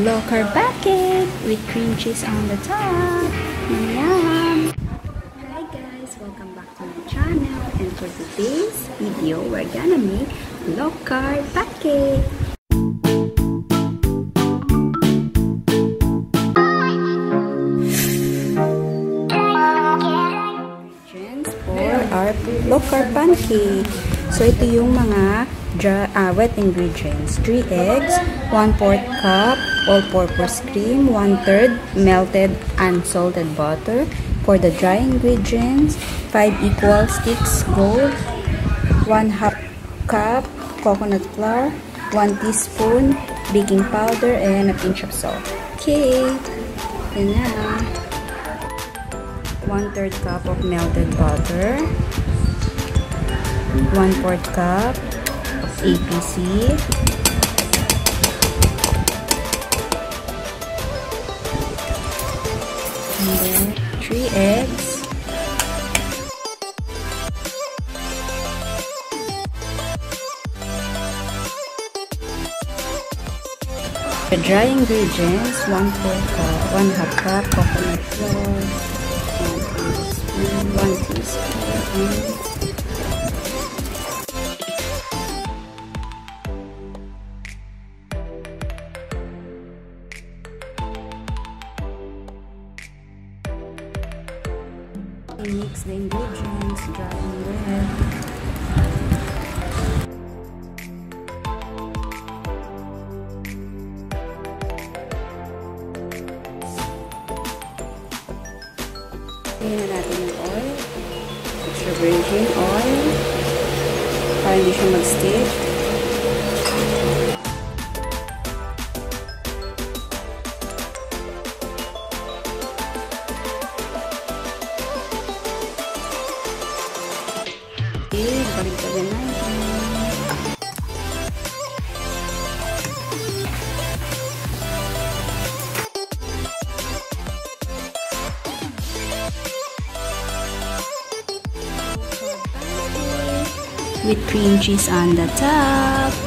low-carb pancake with cream cheese on the top. Yum! Hi guys, welcome back to my channel, and for today's video, we're gonna make low-carb pancake. For our low-carb pancake. So ito yung mga wet ingredients. 3 eggs, 1/4 cup all-purpose cream, 1/3 melted unsalted butter. For the dry ingredients, 5 equal sticks gold, 1/2 cup coconut flour, 1 teaspoon baking powder, and a pinch of salt. Okay, yun na. 1/3 cup of melted butter, 1/4 cup of APC, and then 3 eggs, the dry ingredients, 1/2 cup coconut flour, 1 teaspoon. Mix the ingredients, dry and wet. Tingnan na natin yung oil. Extra virgin oil para hindi siya mag-stick. Okay, balik-balik natin. With cream cheese on the top.